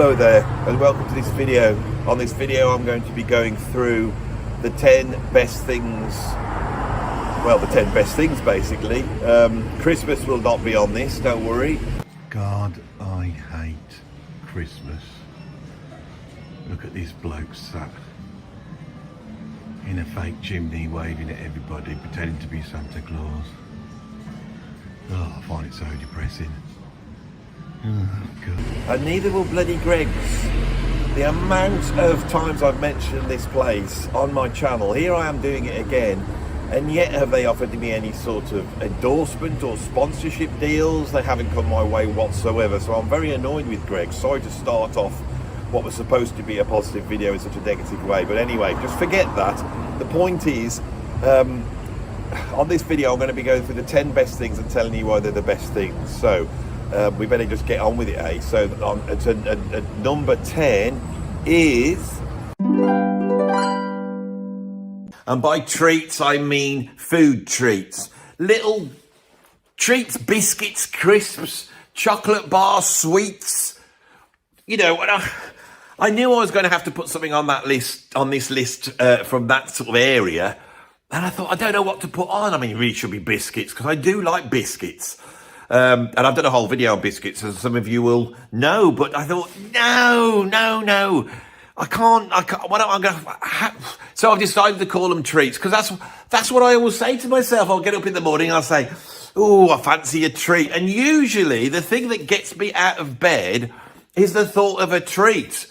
Hello there and welcome to this video. On this video I'm going to be going through the 10 best things, well, the 10 best things basically. Christmas will not be on this, don't worry. God, I hate Christmas. Look at this bloke sat in a fake chimney waving at everybody, pretending to be Santa Claus. Oh, I find it so depressing. Oh, God. And neither will bloody Greg's. The amount of times I've mentioned this place on my channel, here I am doing it again, and yet have they offered me any sort of endorsement or sponsorship deals? They haven't come my way whatsoever, so I'm very annoyed with Greg. Sorry to start off what was supposed to be a positive video in such a negative way, but anyway, just forget that. The point is, on this video I'm going to be going through the 10 best things and telling you why they're the best things. So we better just get on with it, eh? So number 10 is, and by treats I mean food treats, little treats, biscuits, crisps, chocolate bars, sweets. You know, I knew I was going to have to put something on that list, on this list from that sort of area, and I thought, I don't know what to put on. I mean, it really should be biscuits, because I do like biscuits. And I've done a whole video on biscuits, as some of you will know, but I thought, no, I can't, what am I going to, so I've decided to call them treats, because that's what I always say to myself. I'll get up in the morning, I'll say, oh, I fancy a treat. And usually the thing that gets me out of bed is the thought of a treat.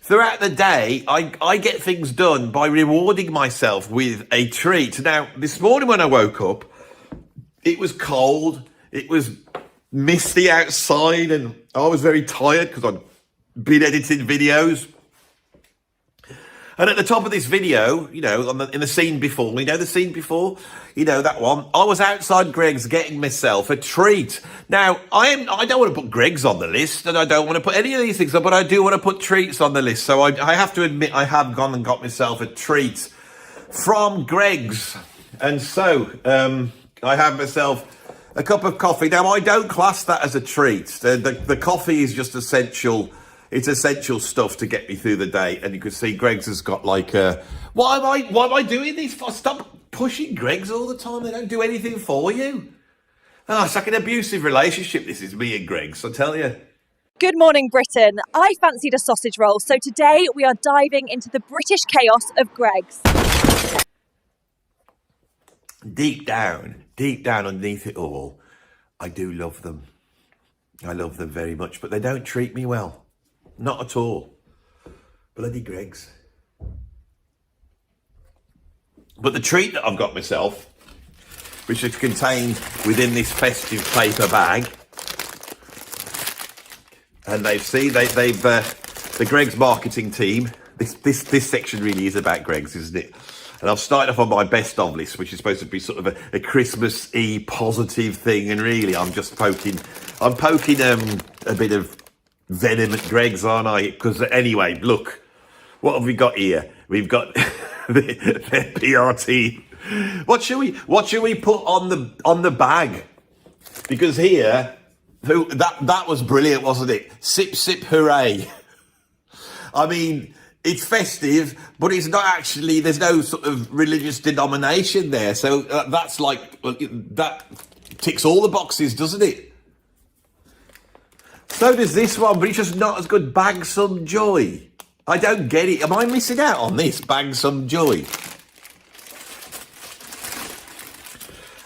Throughout the day, I get things done by rewarding myself with a treat. Now, this morning when I woke up, it was cold. It was misty outside and I was very tired because I'd been editing videos. And at the top of this video, you know, in the scene before, you know the scene before? You know, that one. I was outside Greg's getting myself a treat. Now, I don't want to put Greg's on the list and I don't want to put any of these things on, but I do want to put treats on the list. So I have to admit I have gone and got myself a treat from Greg's. And so I have myself a cup of coffee. Now, I don't class that as a treat. The coffee is just essential. It's essential stuff to get me through the day. And you can see Greg's has got like a... Why am I doing this for? Stop pushing Greg's all the time. They don't do anything for you. Oh, it's like an abusive relationship. This is me and Greg's, I tell you. Good morning, Britain. I fancied a sausage roll. So today we are diving into the British chaos of Greg's. Deep down underneath it all, I do love them. I love them very much, but they don't treat me well. Not at all. Bloody Greg's. But the treat that I've got myself, which is contained within this festive paper bag, and the Greg's marketing team, this section really is about Greg's, isn't it? And I've started off on my best of list, which is supposed to be sort of a Christmas-y positive thing. And really, I'm poking a bit of venom at Greg's, aren't I? Because anyway, look, what have we got here? We've got their PRT. What should we put on the bag? Because here, that was brilliant, wasn't it? Sip, sip, hooray. I mean, it's festive, but it's not actually, there's no sort of religious denomination there. So that's like, that ticks all the boxes, doesn't it? So does this one, but it's just not as good. Bag some joy. I don't get it. Am I missing out on this? Bag some joy.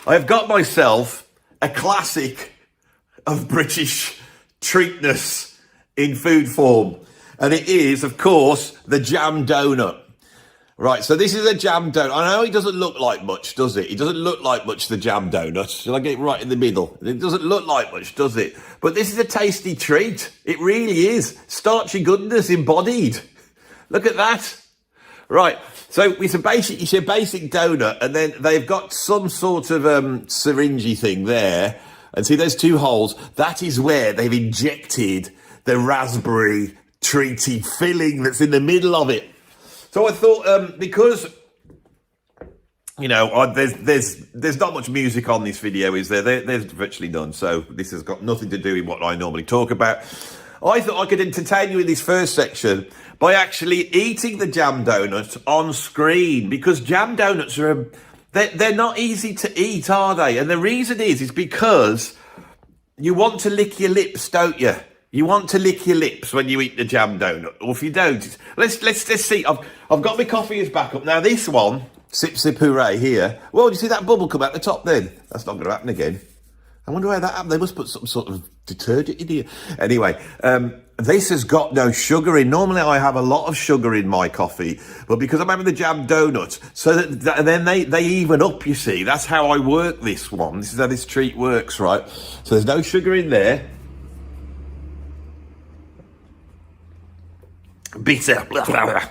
I've got myself a classic of British treatness in food form. And it is, of course, the jam donut. Right, so this is a jam donut. I know it doesn't look like much, does it? It doesn't look like much, the jam donut. Shall I get it right in the middle? It doesn't look like much, does it? But this is a tasty treat. It really is. Starchy goodness embodied. Look at that. Right, so it's a basic donut, and then they've got some sort of syringy thing there. And see, there's two holes. That is where they've injected the raspberry treaty filling that's in the middle of it. So I thought, because, you know, there's not much music on this video, is there? There's virtually none. So this has got nothing to do with what I normally talk about. I thought I could entertain you in this first section by actually eating the jam donut on screen, because jam donuts are, they're not easy to eat, are they? And the reason is because you want to lick your lips, don't you? You want to lick your lips when you eat the jam donut. Or if you don't, let's see. I've got my coffee is back up. Now this one, sip sip hooray here. Well, do you see that bubble come out the top then? That's not going to happen again. I wonder why that happened. They must put some sort of detergent in here. Anyway, this has got no sugar in. Normally I have a lot of sugar in my coffee, but because I'm having the jam donut, so that then they even up, you see. That's how I work this one. This is how this treat works, right? So there's no sugar in there. Bitter. Blah, blah, blah.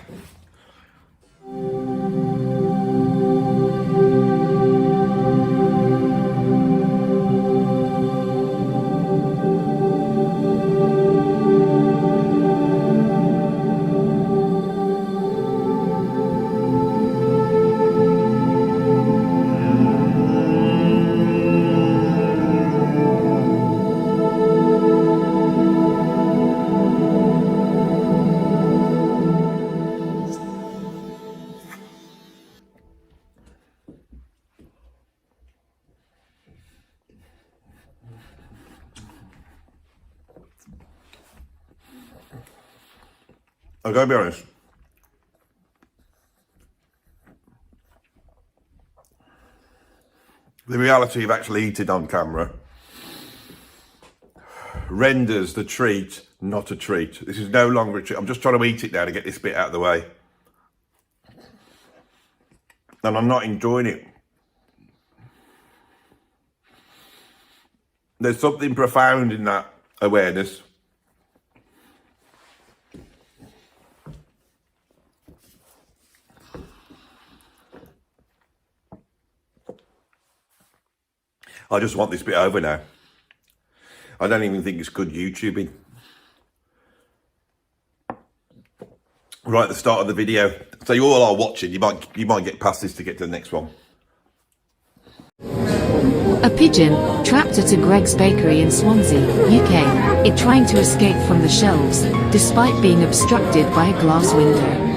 I've got to be honest. The reality of actually eating on camera renders the treat not a treat. This is no longer a treat. I'm just trying to eat it now to get this bit out of the way. And I'm not enjoying it. There's something profound in that awareness. I just want this bit over now. I don't even think it's good YouTubing. Right at the start of the video. So you all are watching, you might get past this to get to the next one. A pigeon, trapped at a Greg's bakery in Swansea, UK, it trying to escape from the shelves, despite being obstructed by a glass window.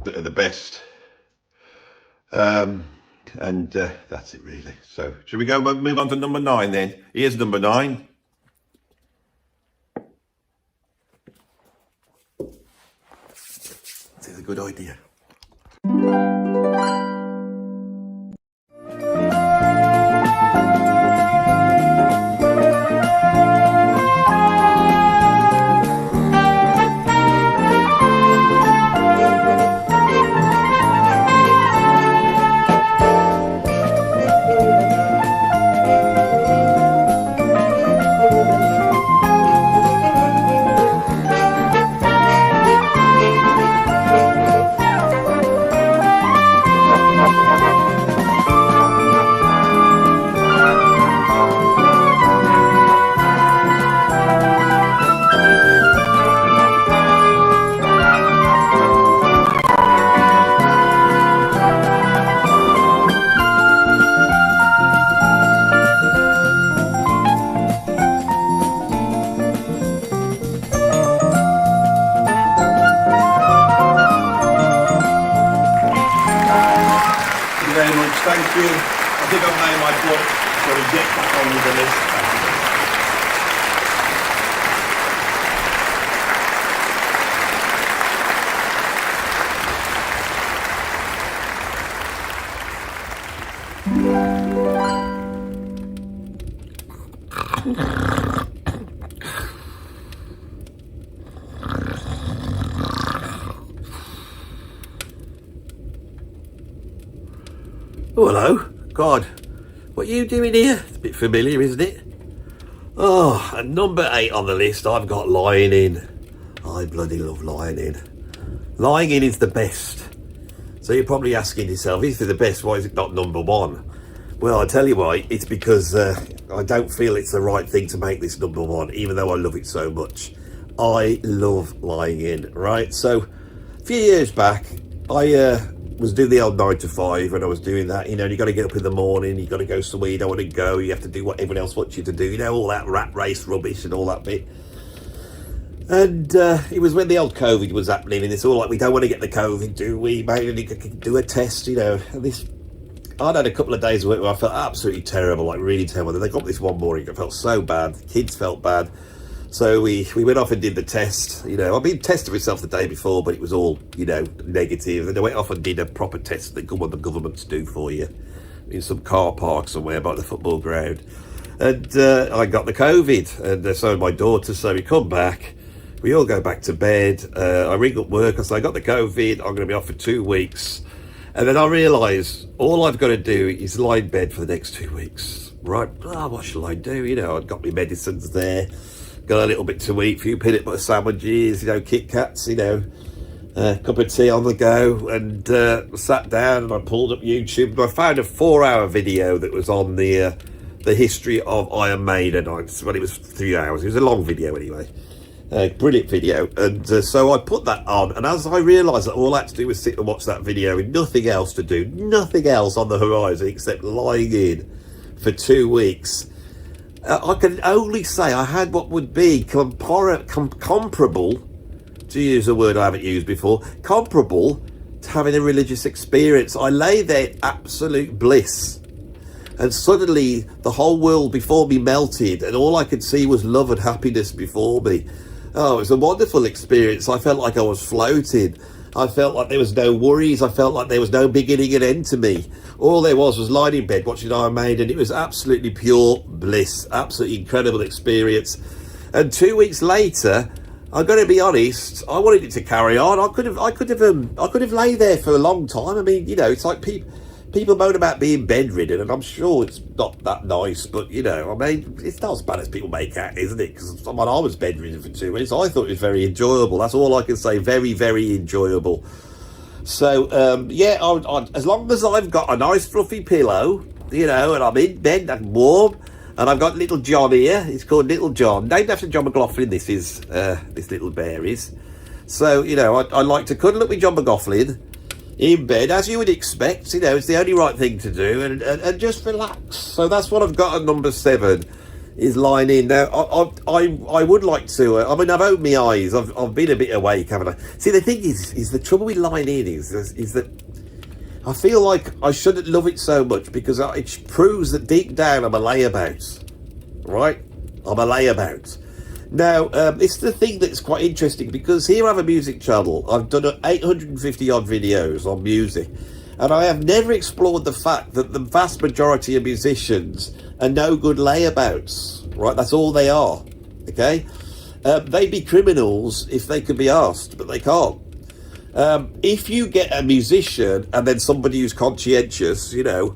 Are the best, and that's it really. So should we go move on to number 9 then? Here's number 9. This is a good idea. very much. Thank you. I think I've made my point. So we get back on with the list. Oh, hello. God, what are you doing here? It's a bit familiar, isn't it? Oh, and number 8 on the list, I've got lying in. I bloody love lying in. Lying in is the best. So you're probably asking yourself, if it's the best, why is it not number 1? Well, I'll tell you why. It's because I don't feel it's the right thing to make this number 1, even though I love it so much. I love lying in, right? So a few years back, I was doing the old 9 to 5, and I was doing that. You know, you got to get up in the morning, you got to go somewhere you don't want to go, you have to do what everyone else wants you to do, you know, all that rat race rubbish and all that bit. And it was when the old COVID was happening, and it's all like, we don't want to get the COVID, do we? Maybe do a test, you know. And I'd had a couple of days where I felt absolutely terrible, like really terrible. Then they got this one morning, I felt so bad, the kids felt bad. So we went off and did the test. You know, I'd been testing myself the day before, but it was all, you know, negative. And I went off and did a proper test that the governments do for you in some car park somewhere by the football ground. And I got the COVID, and so my daughter. So we come back, we all go back to bed. I ring up work, I say, I got the COVID, I'm going to be off for 2 weeks. And then I realise all I've got to do is lie in bed for the next 2 weeks. Right, what shall I do? You know, I've got my medicines there. Got a little bit to eat, a few peanut butter sandwiches, you know, Kit Kats, you know, a cup of tea on the go, and sat down and I pulled up YouTube, and I found a 4-hour video that was on the history of Iron Maiden. Well, it was 3 hours. It was a long video anyway. Brilliant video. And so I put that on, and as I realised that all I had to do was sit and watch that video with nothing else to do, nothing else on the horizon except lying in for 2 weeks, I can only say I had what would be comparable, to use a word I haven't used before, comparable to having a religious experience. I lay there in absolute bliss, and suddenly the whole world before me melted, and all I could see was love and happiness before me. Oh, it was a wonderful experience. I felt like I was floating. I felt like there was no worries. I felt like there was no beginning and end to me. All there was lying in bed watching Iron Maiden. It was absolutely pure bliss, absolutely incredible experience. And 2 weeks later, I'm going to be honest, I wanted it to carry on. I could have lay there for a long time. I mean, you know, it's like people moan about being bedridden, and I'm sure it's not that nice, but you know, I mean, it's not as bad as people make out, isn't it? Because I was bedridden for 2 weeks. I thought it was very enjoyable. That's all I can say. Very, very enjoyable. So yeah, as long as I've got a nice fluffy pillow, you know, and I'm in bed and warm, and I've got little John here. He's called Little John, named after John McLaughlin. This little bear is. So you know, I like to cuddle up with John McLaughlin in bed, as you would expect. You know, it's the only right thing to do, and just relax. So that's what I've got at number 7, is lying in. Now I would like to I mean, I've opened my eyes, I've been a bit awake, haven't I? See, the thing is the trouble with lying in is that I feel like I shouldn't love it so much, because it proves that deep down I'm a layabout, right? I'm a layabout. Now, it's the thing that's quite interesting, because here I have a music channel. I've done 850 odd videos on music, and I have never explored the fact that the vast majority of musicians are no good layabouts, right? That's all they are, okay? They'd be criminals if they could be asked, but they can't. If you get a musician and then somebody who's conscientious, you know,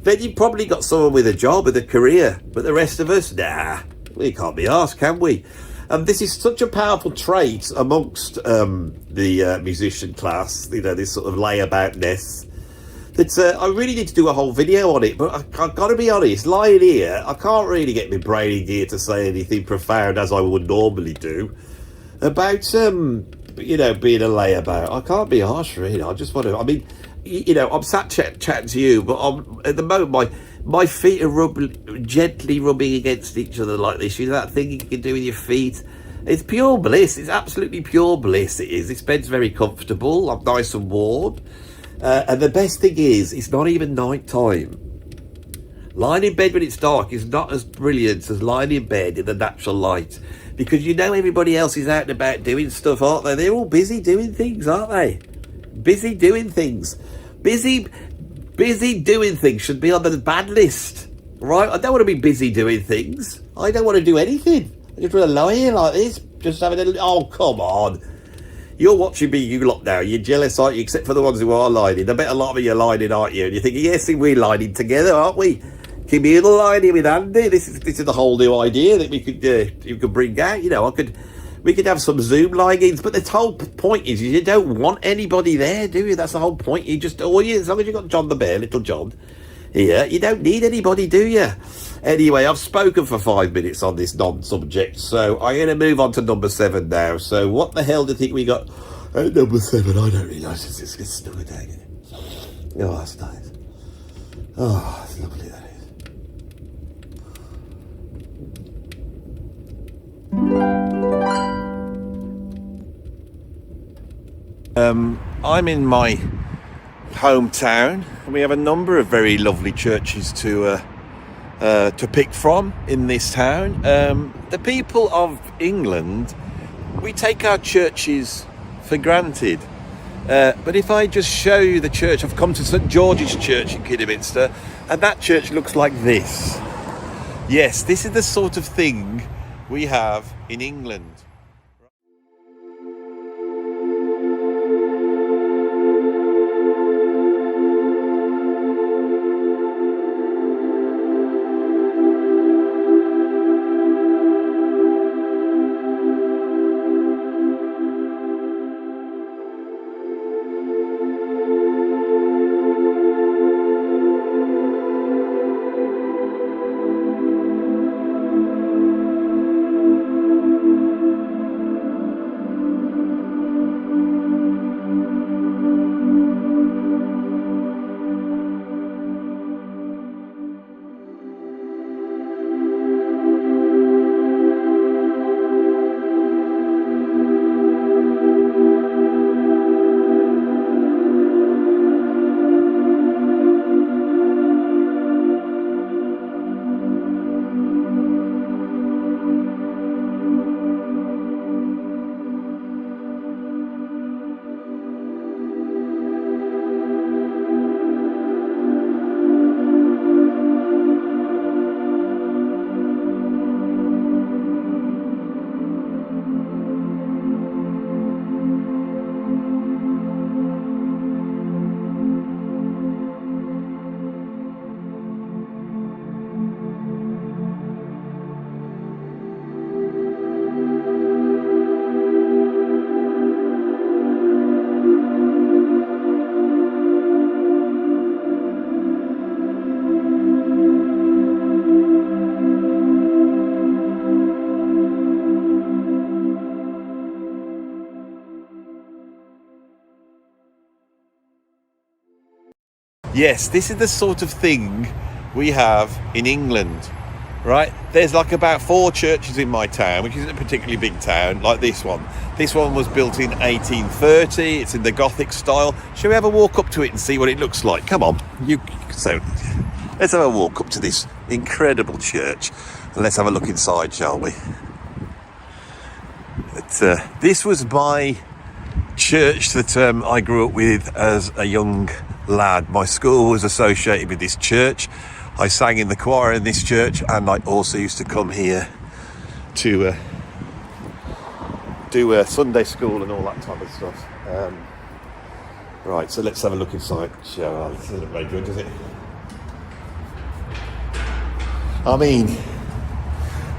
then you've probably got someone with a job, with a career, but the rest of us, nah. We can't be asked, can we? And this is such a powerful trait amongst the musician class, you know, this sort of layaboutness, that I really need to do a whole video on it. But I've got to be honest, lying here, I can't really get my brain in gear to say anything profound as I would normally do about, you know, being a layabout. I can't be harsh, really. I just want to, I mean, you know, I'm sat chatting to you, but at the moment, my feet are gently rubbing against each other like this. You know that thing you can do with your feet? It's pure bliss. It's absolutely pure bliss, it is. This bed's very comfortable. I'm nice and warm. And the best thing is, it's not even night time. Lying in bed when it's dark is not as brilliant as lying in bed in the natural light, because you know everybody else is out and about doing stuff, aren't they? They're all busy doing things, aren't they? Busy doing things. Busy doing things should be on the bad list, right? I don't want to be busy doing things. I don't want to do anything. I just want to lie here like this, just having a little... Oh, come on. You're watching me, you lot now. You're jealous, aren't you? Except for the ones who are lining. I bet a lot of you are lining, aren't you? And you're thinking, yes, we're lining together, aren't we? Communal lining with Andy. This is the whole new idea that we could bring out. You know, we could have some Zoom linings, but the whole point is you don't want anybody there, do you? That's the whole point. You just, as long as you've got John the Bear, little John, here, you don't need anybody, do you? Anyway, I've spoken for 5 minutes on this non-subject, so I'm going to move on to number 7 now. So what the hell do you think we got at number 7? I don't realise it's getting stuck down. Oh, that's nice. Oh, that's lovely, that is. I'm in my hometown, and we have a number of very lovely churches to pick from in this town. The people of England, we take our churches for granted. But if I just show you the church, I've come to St George's Church in Kidderminster, and that church looks like this. Yes, this is the sort of thing we have in England. Yes, this is the sort of thing we have in England, right? There's like about 4 churches in my town, which isn't a particularly big town, like this one. This one was built in 1830. It's in the Gothic style. Shall we have a walk up to it and see what it looks like? Come on. So let's have a walk up to this incredible church and let's have a look inside, shall we? This was my church that I grew up with as a young lad. My school was associated with this church. I sang in the choir in this church, and I also used to come here to do Sunday school and all that type of stuff. Right, so let's have a look inside. This doesn't look very good, does it? I mean,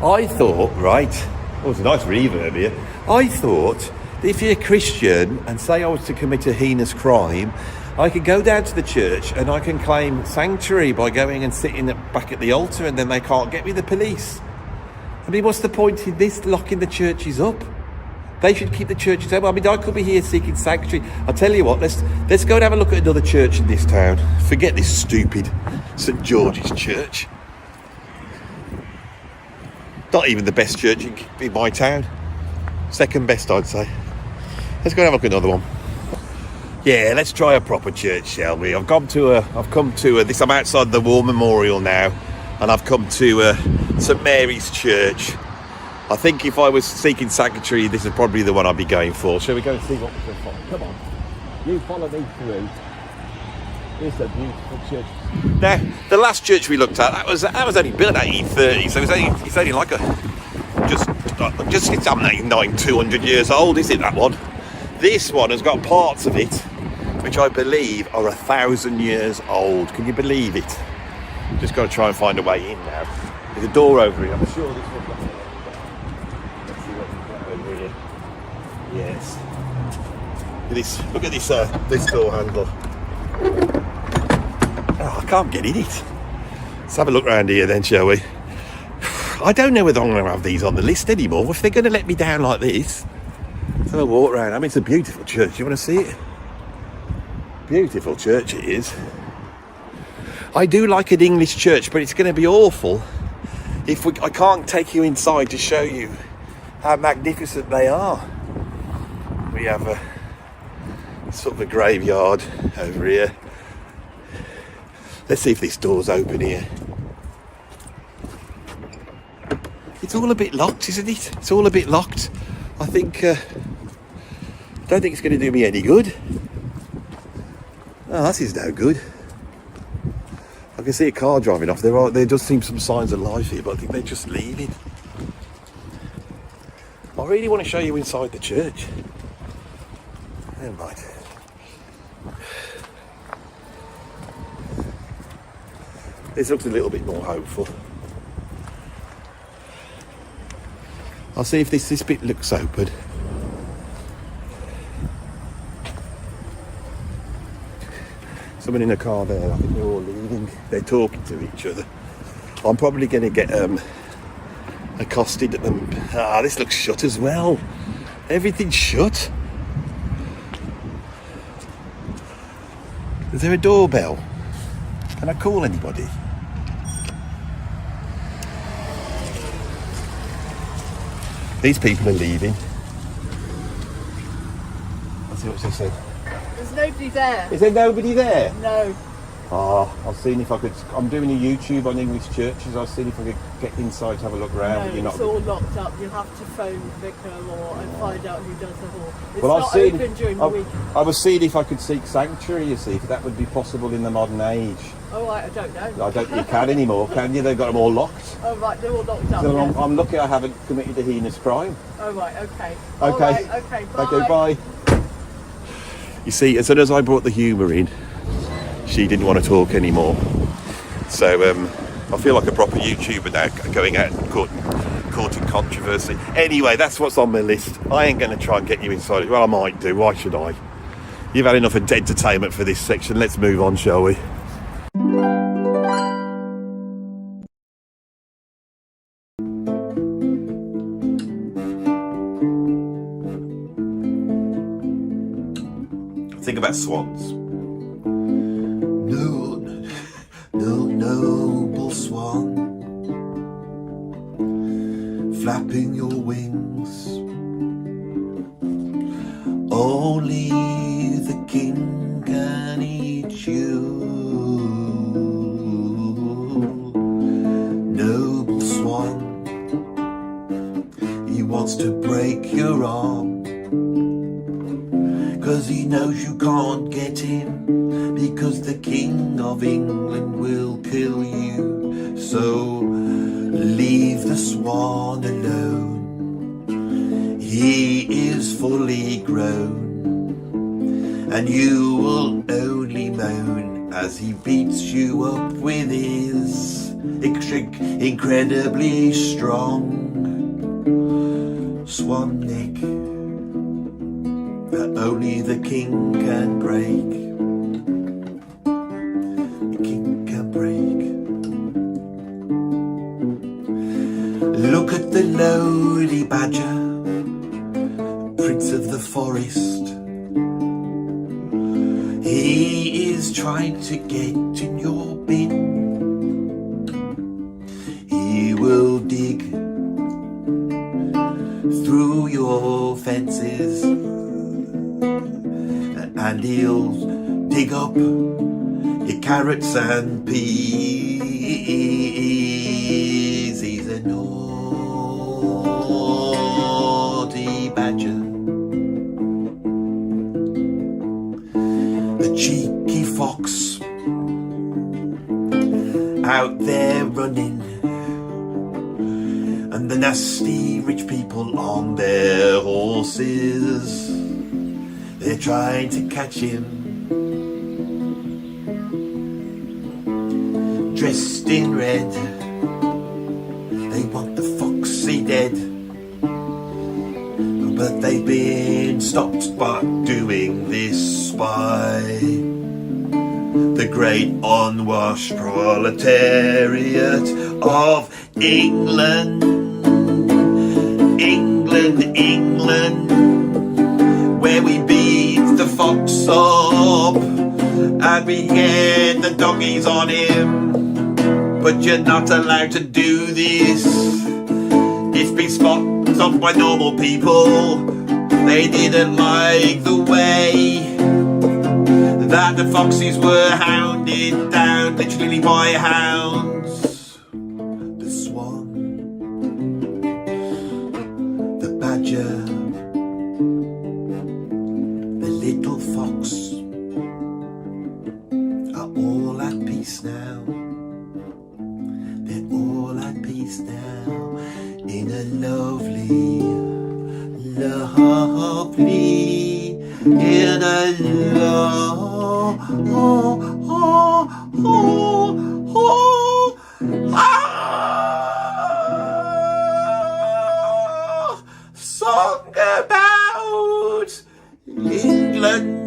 I thought, right, oh, it's a nice reverb here. I thought that if you're a Christian and say I was to commit a heinous crime, I could go down to the church and I can claim sanctuary by going and sitting back at the altar, and then they can't get me, the police. I mean, what's the point in this, locking the churches up? They should keep the churches open. I mean, I could be here seeking sanctuary. I'll tell you what, let's go and have a look at another church in this town. Forget this stupid St George's Church. Not even the best church in my town. Second best, I'd say. Let's go and have a look at another one. Yeah, let's try a proper church, shall we? I've come to this. I'm outside the War Memorial now, and I've come to St Mary's Church. I think if I was seeking sanctuary, this is probably the one I'd be going for. Shall we go and see what we can find? Come on, you follow me through. It's a beautiful church. Now, the last church we looked at, that was only built in 1830, so it's only like it's 200 years old, is it, that one? This one has got parts of it which I believe are 1,000 years old. Can you believe it? Just got to try and find a way in now. There's a door over here. I'm sure this one's got. Let's see what we've got over here. Yes. Look at this door handle. Oh, I can't get in it. Let's have a look around here then, shall we? I don't know whether I'm going to have these on the list anymore. If they're going to let me down like this, let's have a walk around. I mean, it's a beautiful church. You want to see it? Beautiful church it is. I do like an English church, but it's going to be awful if I can't take you inside to show you how magnificent they are. We have a sort of a graveyard over here. Let's see if this door's open here. It's all a bit locked, isn't it? It's all a bit locked. I think, don't think it's going to do me any good. Oh, this is no good. I can see a car driving off. There does seem some signs of life here, but I think they're just leaving. I really want to show you inside the church. Never mind. This looks a little bit more hopeful. I'll see if this bit looks open. Someone in a car there. I think they're all leaving. They're talking to each other. I'm probably going to get accosted at them. Ah, this looks shut as well. Everything's shut. Is there a doorbell? Can I call anybody? These people are leaving. Let's see what she said. There's nobody there. Is there nobody there? No. I was seeing if I could. I'm doing a YouTube on English churches. I was seeing if I could get inside to have a look around. No, it's all locked up. You'll have to phone Vicar and find out who does the hall. It's Well, not open during the week. I was seeing if I could seek sanctuary. You see, if that would be possible in the modern age. Oh, right, I don't know. I don't think you can anymore, can you? They've got them all locked. Oh, right, they're all locked up. So Yeah. I'm lucky I haven't committed a heinous crime. Oh, right, okay. Okay. All right, okay, bye. Okay, bye. You see, as soon as I brought the humour in, she didn't want to talk anymore. So I feel like a proper YouTuber now, going out and courting controversy. Anyway, that's what's on my list. I ain't going to try and get you inside it. Well, I might do. Why should I? You've had enough of entertainment for this section. Let's move on, shall we? Think about swans. No noble swan, flapping your wings. Only the king can eat you. Noble swan, he wants to break your arm, 'cause he knows you can't get him, because the King of England will kill you. So leave the swan alone. He is fully grown, and you will only moan as he beats you up with his incredibly strong swan neck that only the king can break. The king can break. Look at the lowly badger, prince of the forest. He is trying to get in your bin. He will dig through your fences and he'll dig up your carrots and peas. He's a naughty badger. The cheeky fox out there running, and the nasty rich people on their horses, they're trying to catch him, dressed in red. They want the foxy dead, but they've been stopped by doing this by the great unwashed proletariat of England. England, England, where we beat the fox up and we get the doggies on him. But you're not allowed to do this. It's been spotted up by normal people. They didn't like the way that the foxes were hounded down, literally by hounds. The swan, the badger, the little fox are all at peace now. They're all at peace now in a lovely, lovely, in a song about England.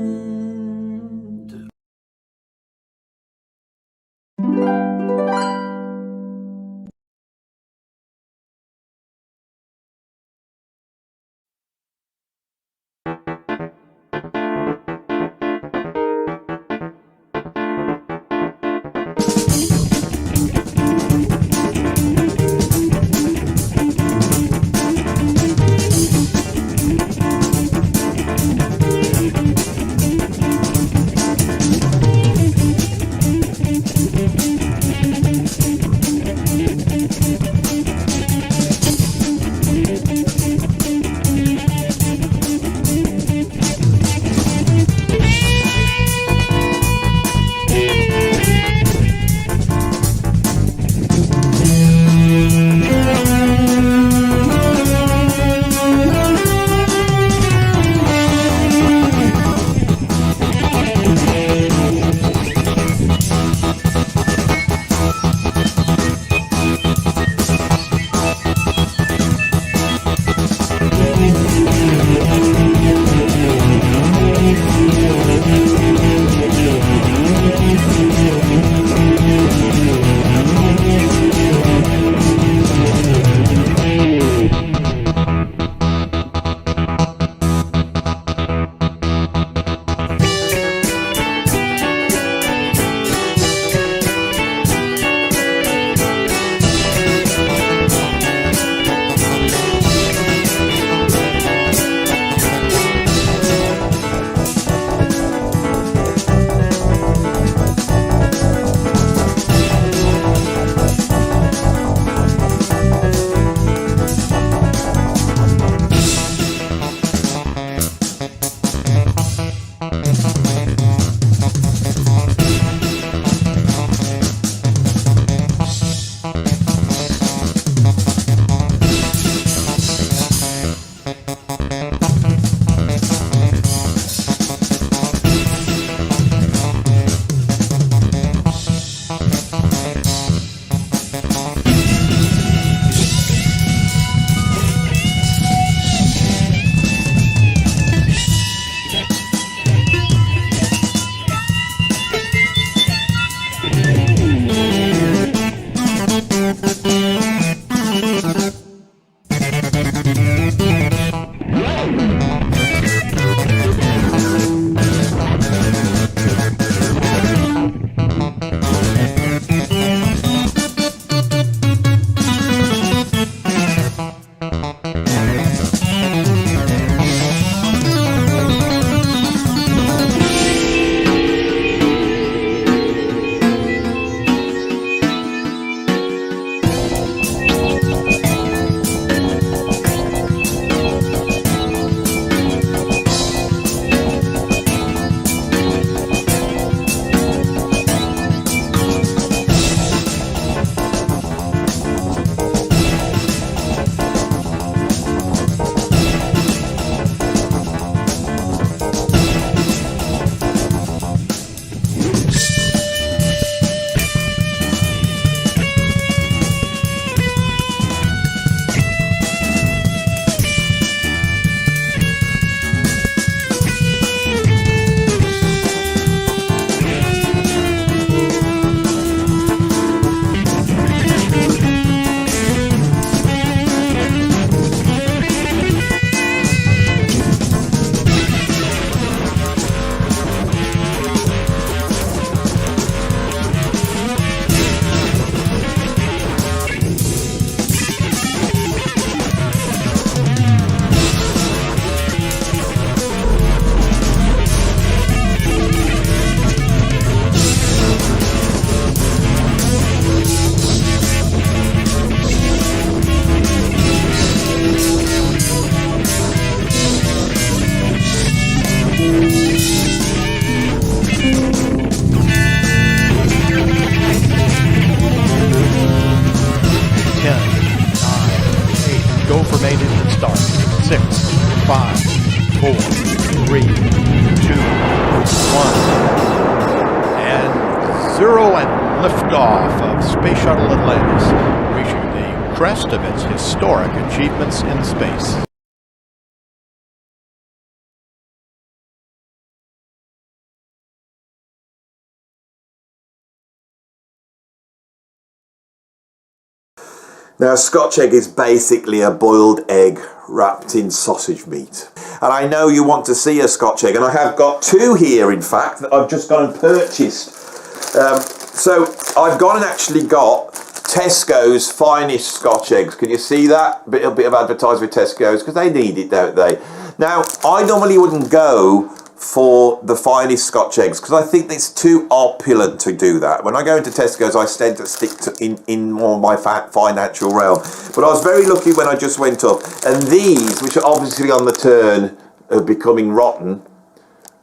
6, 5, 4, 3, 2, 1, and 0, and liftoff of Space Shuttle Atlantis, reaching the crest of its historic achievements in space. Now, Scotch egg is basically a boiled egg wrapped in sausage meat. And I know you want to see a Scotch egg, and I have got two here, in fact, that I've just gone and purchased. So I've gone and actually got Tesco's finest Scotch eggs. Can you see that? A bit of advertising with Tesco's, because they need it, don't they? Now, I normally wouldn't go for the finest Scotch eggs because I think it's too opulent to do that. When I go into Tesco's, I tend to stick to in more of my financial realm. But I was very lucky when I just went up, and these, which are obviously on the turn of becoming rotten,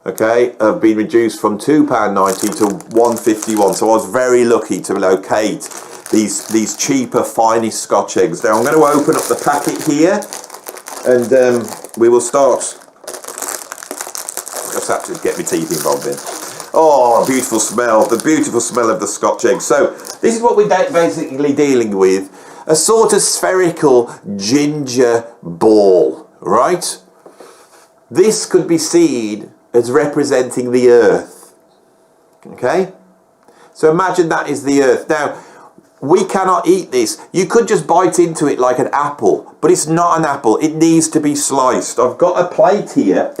okay, have been reduced from £2.90 to £1.51. So I was very lucky to locate these cheaper finest Scotch eggs. Now I'm going to open up the packet here, and we will start. Just have to get my teeth involved in. Oh, beautiful smell, the beautiful smell of the Scotch egg. So this is what we're basically dealing with, a sort of spherical ginger ball, right? This could be seen as representing the earth, okay? So imagine that is the earth. Now, we cannot eat this. You could just bite into it like an apple, but it's not an apple. It needs to be sliced. I've got a plate here.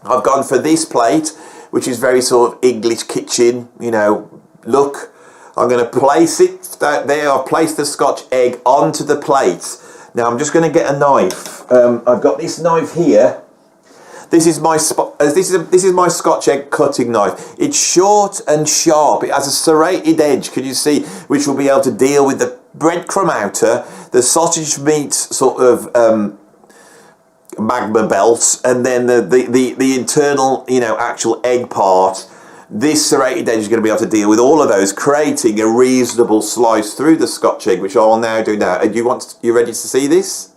I've gone for this plate, which is very sort of English kitchen, you know, look. I'm going to place it there. I'll place the Scotch egg onto the plate. Now I'm just going to get a knife. I've got this knife here. This is my Scotch egg cutting knife. It's short and sharp. It has a serrated edge, can you see, which will be able to deal with the breadcrumb outer, the sausage meat sort of magma belts, and then the internal, you know, actual egg part. This serrated edge is going to be able to deal with all of those, creating a reasonable slice through the Scotch egg, which I'll now do now. And you ready to see this?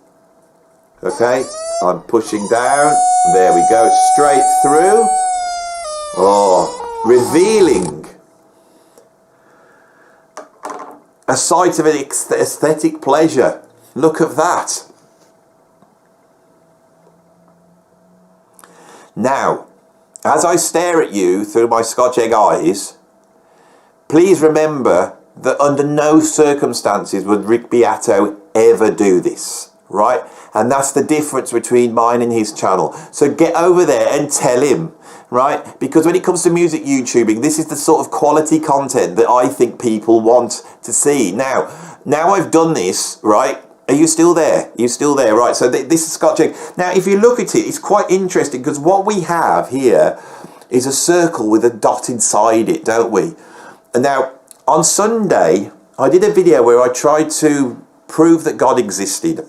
Okay, I'm pushing down. There we go, straight through. Oh, revealing a sight of an aesthetic pleasure. Look at that. Now, as I stare at you through my Scotch egg eyes, please remember that under no circumstances would Rick Beato ever do this, right? And that's the difference between mine and his channel. So get over there and tell him, right? Because when it comes to music YouTubing, this is the sort of quality content that I think people want to see. Now I've done this, right? Are you still there? You're still there, right? So this is Scotch egg. Now, if you look at it, it's quite interesting because what we have here is a circle with a dot inside it, don't we? And now, on Sunday, I did a video where I tried to prove that God existed.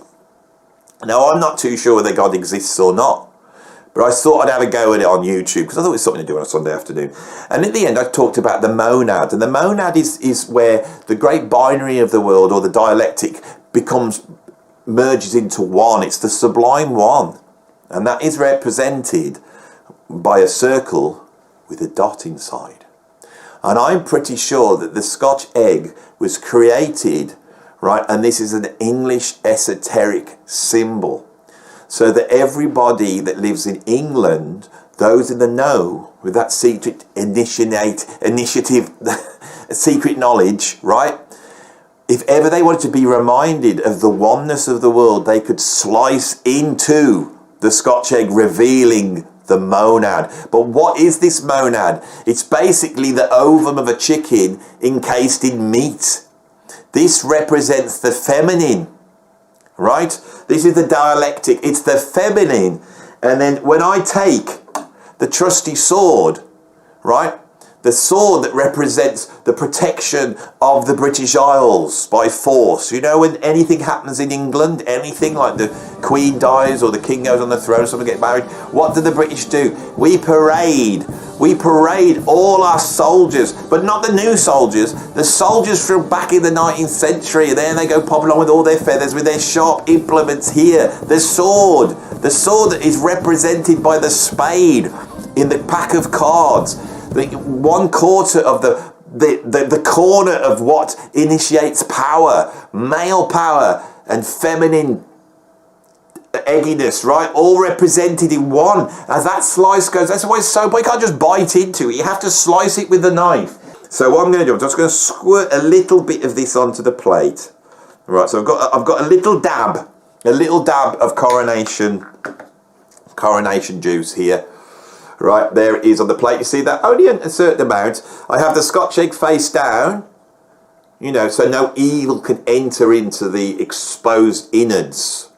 Now, I'm not too sure whether God exists or not, but I thought I'd have a go at it on YouTube because I thought it was something to do on a Sunday afternoon. And at the end, I talked about the monad. And the monad is where the great binary of the world, or the dialectic, merges into one. It's the sublime one, and that is represented by a circle with a dot inside. And I'm pretty sure that the Scotch egg was created, right, and this is an English esoteric symbol, so that everybody that lives in England, those in the know with that secret initiative secret knowledge, right, if ever they wanted to be reminded of the oneness of the world, they could slice into the Scotch egg, revealing the monad. But what is this monad? It's basically the ovum of a chicken encased in meat. This represents the feminine, right? This is the dialectic. It's the feminine. And then when I take the trusty sword, right, the sword that represents the protection of the British Isles by force. You know, when anything happens in England, anything like the Queen dies or the King goes on the throne or someone gets married, what do the British do? We parade We parade all our soldiers, but not the new soldiers, the soldiers from back in the 19th century. And there they go popping along with all their feathers, with their sharp implements here. The sword that is represented by the spade in the pack of cards. The 1/4 of the corner of what initiates power, male power and feminine egginess, right? All represented in one. As that slice goes, that's why it's so, but you can't just bite into it. You have to slice it with the knife. So what I'm going to do, I'm just going to squirt a little bit of this onto the plate. Right, so I've got a little dab of coronation juice here. Right, there it is on the plate. You see that? Only a certain amount. I have the Scotch egg face down, you know, so no evil can enter into the exposed innards.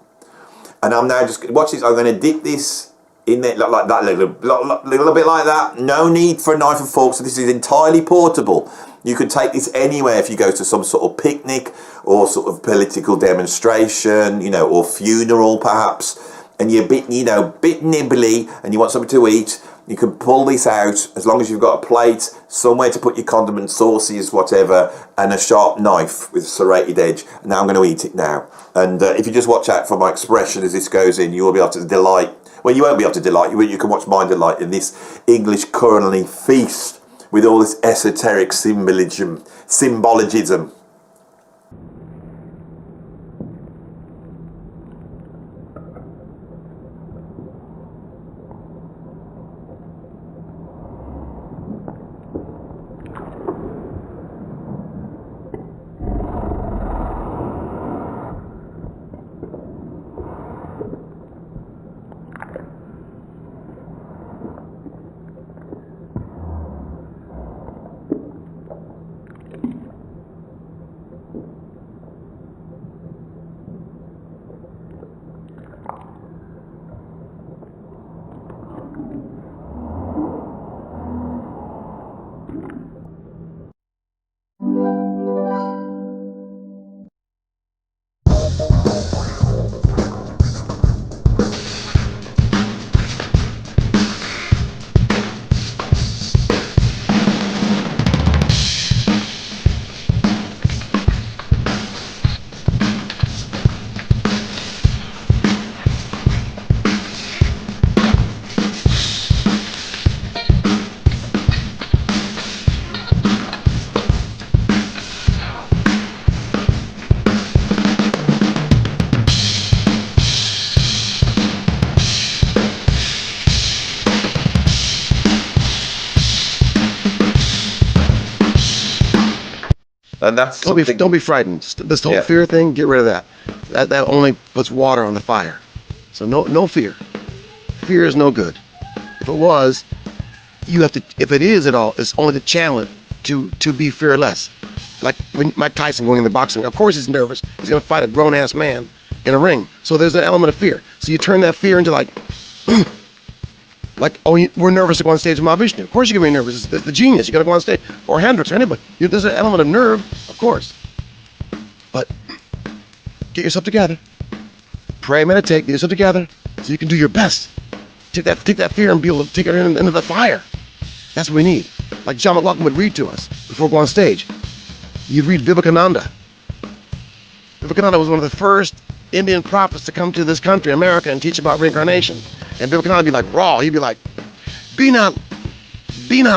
And I'm now just, watch this, I'm going to dip this in there like that, little bit like that. No need for a knife and fork, so this is entirely portable. You could take this anywhere if you go to some sort of picnic or sort of political demonstration, you know, or funeral perhaps, and you're a bit, you know, bit nibbly and you want something to eat. You can pull this out as long as you've got a plate, somewhere to put your condiment, sauces, whatever, and a sharp knife with a serrated edge. Now I'm going to eat it now. And if you just watch out for my expression as this goes in, you will be able to delight. Well, you won't be able to delight. You can watch my delight in this English culinary feast with all this esoteric symbologism. And that's don't be frightened. This whole fear thing, get rid of that. That only puts water on the fire. So no fear. Fear is no good. If it was, you have to. If it is at all, it's only the challenge to be fearless. Like when Mike Tyson going in the boxing, of course he's nervous. He's gonna fight a grown-ass man in a ring. So there's an element of fear. So you turn that fear into like, we're nervous to go on stage with Mahavishnu. Of course you're gonna be nervous. It's the genius. You gotta go on stage, or Hendrix, or anybody. There's an element of nerve, of course. But get yourself together. Pray, meditate, get yourself together, so you can do your best. Take that fear and be able to take it into the fire. That's what we need. Like John McLaughlin would read to us before we go on stage. You'd read Vivekananda. Vivekananda was one of the first Indian prophets to come to this country, America, and teach about reincarnation. And Vivekananda would be like raw. He'd be like, be not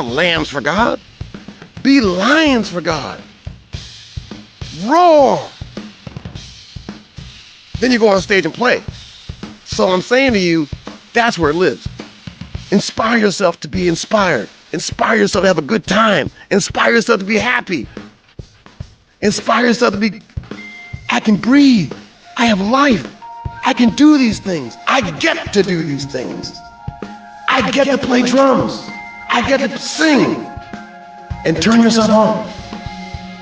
lambs for God. Be lions for God. Roar. Then you go on stage and play. So I'm saying to you, that's where it lives. Inspire yourself to be inspired. Inspire yourself to have a good time. Inspire yourself to be happy. Inspire yourself to be, I can breathe. I have life. I can do these things. I get to do these things. I get to play drums. I get to sing. And turn yourself on.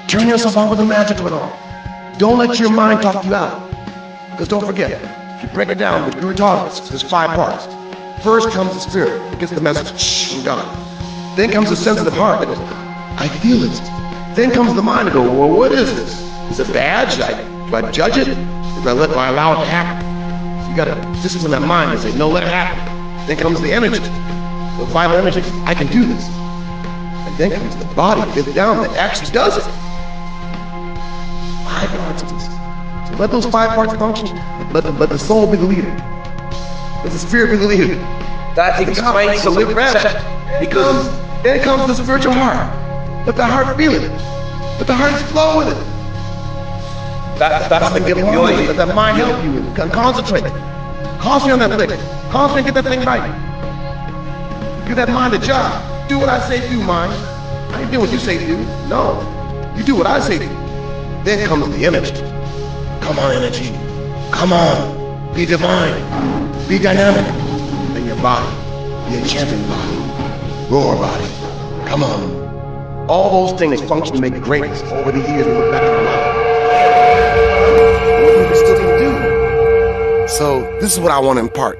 Turn yourself on with the magic of it all. Don't let your mind talk you out. Because don't forget, if you break it down with Guru taught us, there's 5 parts. First comes the spirit. It gets the message from God. Then comes the sensitive heart that goes, I feel it. Then comes the mind that goes, well, what is this? Is it bad? Do I judge it? Do I allow it to happen? So you gotta discipline that mind and say, no, let it happen. Then comes the energy. the vital energy, I can do this. And then comes the body, fifth down, that actually does it. 5 parts of this. So let those 5 parts function. Let the soul be the leader. Let the spirit be the leader. That explains the live better. Because then comes the spiritual heart. Let the heart feel it. Let the heart flow with it. that's Let the the mind, let that mind help you. Concentrate. Concentrate on that thing. Concentrate, get that thing right. Give that mind a job. Do what I say do, mind. I ain't doing what you say do. No. You do what I say do. Then comes the energy. Come on, energy. Come on. Be divine. Be dynamic. In your body. Be a champion body. Roar body. Come on. All those things function to make greatness. Over the years, we look back at our life. What do we still do? So this is what I want to impart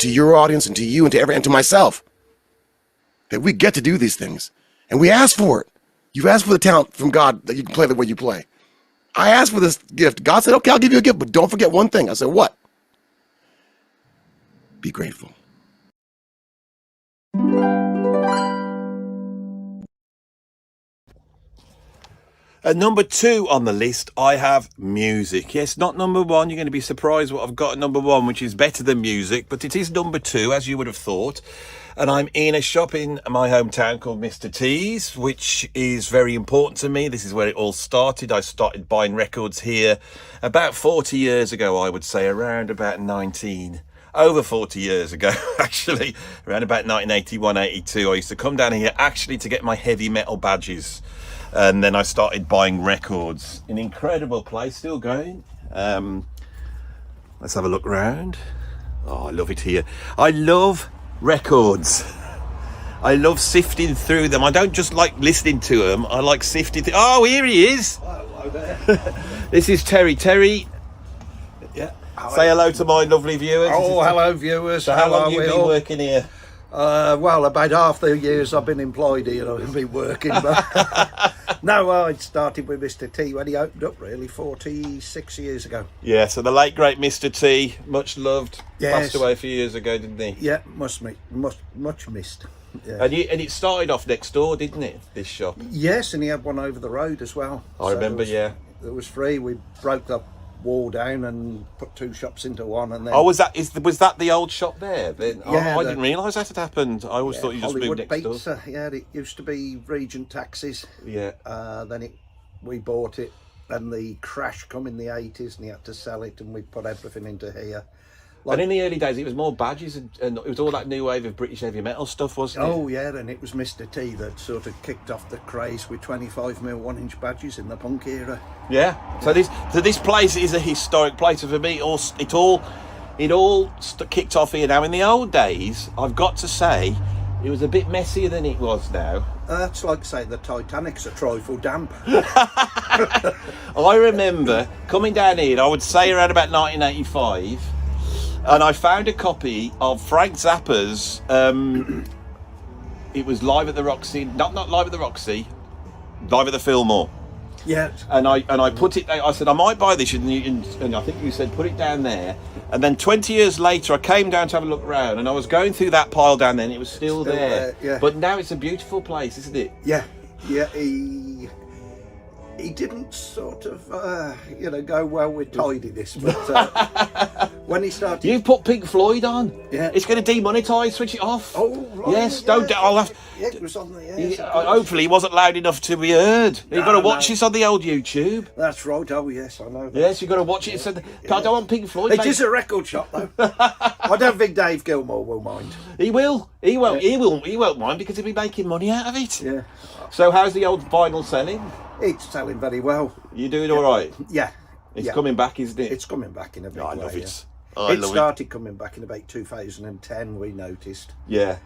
to your audience and to you and to myself. That we get to do these things. And we ask for it. You asked for the talent from God that you can play the way you play. I asked for this gift. God said, okay, I'll give you a gift, but don't forget one thing. I said, what? Be grateful. At number 2 on the list, I have music. Yes, not number 1. You're going to be surprised what I've got at number 1, which is better than music, but it is number 2, as you would have thought. And I'm in a shop in my hometown called Mr. T's, which is very important to me. This is where it all started. I started buying records here about 40 years ago, I would say, around about over 40 years ago, actually, around about 1981, 82. I used to come down here actually to get my heavy metal badges. And then I started buying records. An incredible place, still going. Let's have a look around. Oh, I love it here. I love records. I love sifting through them. I don't just like listening to them. I like sifting through. Oh, here he is. Hello there. This is Terry. Terry, yeah. Say hello to my lovely viewers. Oh, hello viewers. So how long have you been working here? Well, about half the years I've been employed here, I've been working. But no, I started with Mr. T when he opened up, really, 46 years ago. Yeah, so the late, great Mr. T, much loved, yes. Passed away a few years ago, didn't he? Yeah, much missed. Yeah. And it started off next door, didn't it, this shop? Yes, and he had one over the road as well. I remember, yeah. It was free. We broke the wall down and put 2 shops into one, and then was that the old shop there? Then yeah, I didn't realise that had happened. I always thought you just Hollywood moved next Pizza. door. Yeah, it used to be Regent Taxis. Yeah. Then we bought it, and the crash come in the 80s, and he had to sell it, and we put everything into here. And in the early days, it was more badges, and it was all that new wave of British heavy metal stuff, wasn't it? Oh yeah, and it was Mr. T that sort of kicked off the craze with 25mm 1-inch badges in the punk era. Yeah. So this place is a historic place. So for me, it all kicked off here. Now, in the old days, I've got to say, it was a bit messier than it was now. That's like saying the Titanic's a trifle damp. I remember coming down here, I would say around about 1985. And I found a copy of Frank Zappa's, it was Live at the Roxy, not Live at the Roxy, Live at the Fillmore. Yeah. And I put it, I said, I might buy this, and I think you said, put it down there. And then 20 years later, I came down to have a look around, and I was going through that pile down there, and it was still there. Yeah. But now it's a beautiful place, isn't it? Yeah. He didn't sort of, go well with tidiness, but when he started... You put Pink Floyd on? Yeah. It's going to demonetise, switch it off. Oh, right. Yes, yeah, don't... I'll have... Yeah, it was on the air. Hopefully he wasn't loud enough to be heard. You've got to watch this on the old YouTube. That's right, oh yes, I know that. Yes, you've got to watch it. I don't want Pink Floyd. It is a record shop, though. I don't think Dave Gilmour will mind. He will. He won't. Yeah. He won't mind because he'll be making money out of it. Yeah. So how's the old vinyl selling? It's selling very well. You doing all right? Yeah. It's coming back, isn't it? It's coming back in a big way. I love it. Yeah. It started coming back in about 2010, we noticed. Yeah.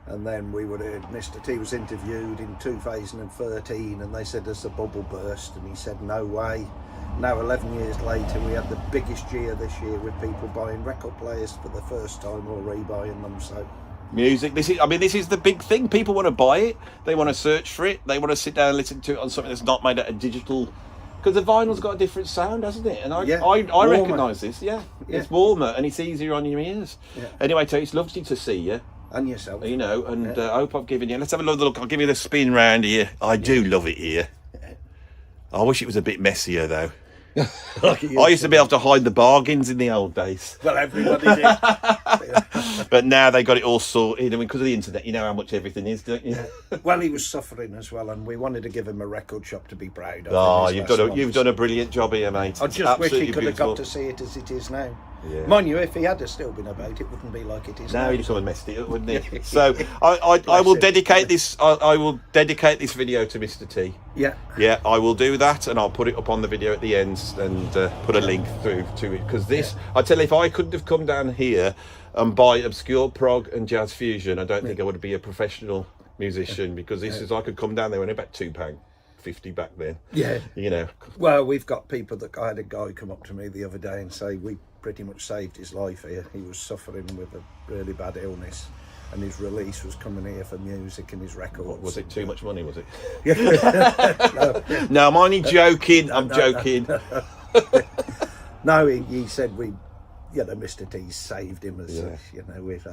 And then Mr. T was interviewed in 2013, and they said there's a bubble burst, and he said no way. Now 11 years later, we had the biggest year this year with people buying record players for the first time or rebuying them. So music, this is the big thing. People want to buy it, they want to search for it, they want to sit down and listen to it on something that's not made out of digital, because the vinyl's got a different sound, hasn't it? And I recognise this. Yeah, it's warmer and it's easier on your ears. Anyway, Terry, it's lovely to see you. And yourself. You know, and I hope I've given you... Let's have a look. I'll give you the spin round here. I do love it here. I wish it was a bit messier, though. I used to be able to hide the bargains in the old days. Well, everybody did. But now they got it all sorted. I mean, because of the internet, you know how much everything is, don't you? Well, he was suffering as well, and we wanted to give him a record shop to be proud of. Oh, you've done a brilliant job here, mate. I just Absolutely wish he could beautiful. have got to see it as it is now. Yeah. Mind you, if he had still been about, it wouldn't be like it is now. No, he'd come and messed it up, wouldn't he? So I will dedicate this. I will dedicate this video to Mr. T. Yeah. Yeah, I will do that, and I'll put it up on the video at the end and put a link through to it, because this, I tell you, if I couldn't have come down here and buy obscure prog and jazz fusion, I don't think I would be a professional musician, because this is, I could come down there and about £2.50 back then. Yeah. You know. Well, we've got people that, I had a guy come up to me the other day and say we pretty much saved his life here. He was suffering with a really bad illness, and his release was coming here for music and his records. Was it too much money, was it? No. No, I'm only joking. I'm joking. No, he said Mr. T saved him as with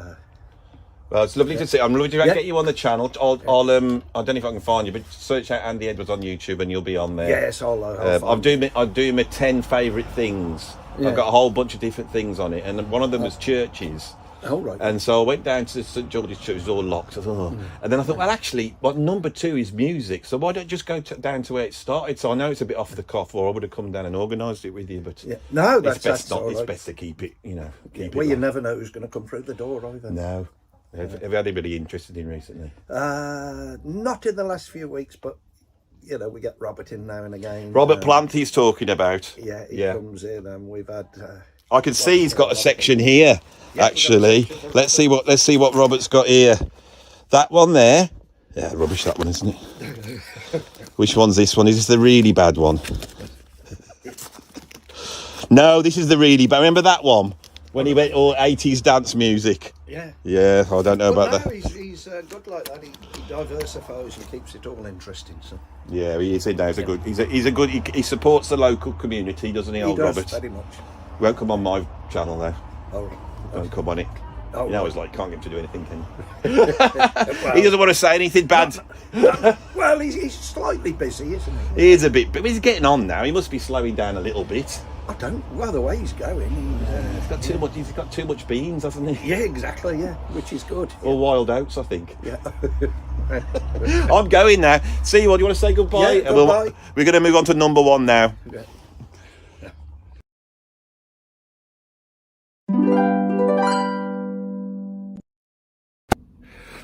Well, it's lovely to see. I'm lovely to get you on the channel. I don't know if I can find you, but search out Andy Edwards on YouTube and you'll be on there. Yes, I'm doing my 10 favourite things. Yeah. I've got a whole bunch of different things on it, and one of them was churches. Oh, right. And so I went down to St George's Church, it was all locked. And then I thought, well, actually, number 2 is music, so why don't I just go down to where it started? So I know it's a bit off the cuff, or I would have come down and organised it with you, but no, it's best to keep it, keep it. You never know who's going to come through the door either. No. Have you had anybody interested in recently? Not in the last few weeks, but we get Robert in now and again. Robert Plant he's talking about. Yeah, he comes in, and we've had. I can see he's got a section here. Actually, let's see what Robert's got here. That one there. Yeah, rubbish that one, isn't it? Which one's this one? Is this the really bad one? No, this is the really bad. Remember that one when he went all 80s dance music? Yeah. Yeah, I don't know about that. He's good like that. He diversifies and keeps it all interesting. So. Yeah, he is. He's a good. He supports the local community, doesn't he, old does, Robert? Very much. Won't come on my channel now. Oh, right. Don't come on it. Oh, it's like, can't get him to do anything, can you? He doesn't want to say anything bad. Well, he's slightly busy, isn't he? He is a bit, but he's getting on now. He must be slowing down a little bit. Well, the way he's going, he's got too much. He's got too much beans, hasn't he? Yeah, exactly. Yeah, which is good. Or wild oats, I think. Yeah. I'm going now. See you all. Do you want to say goodbye? Yeah, goodbye. We're going to move on to number 1 now. Yeah.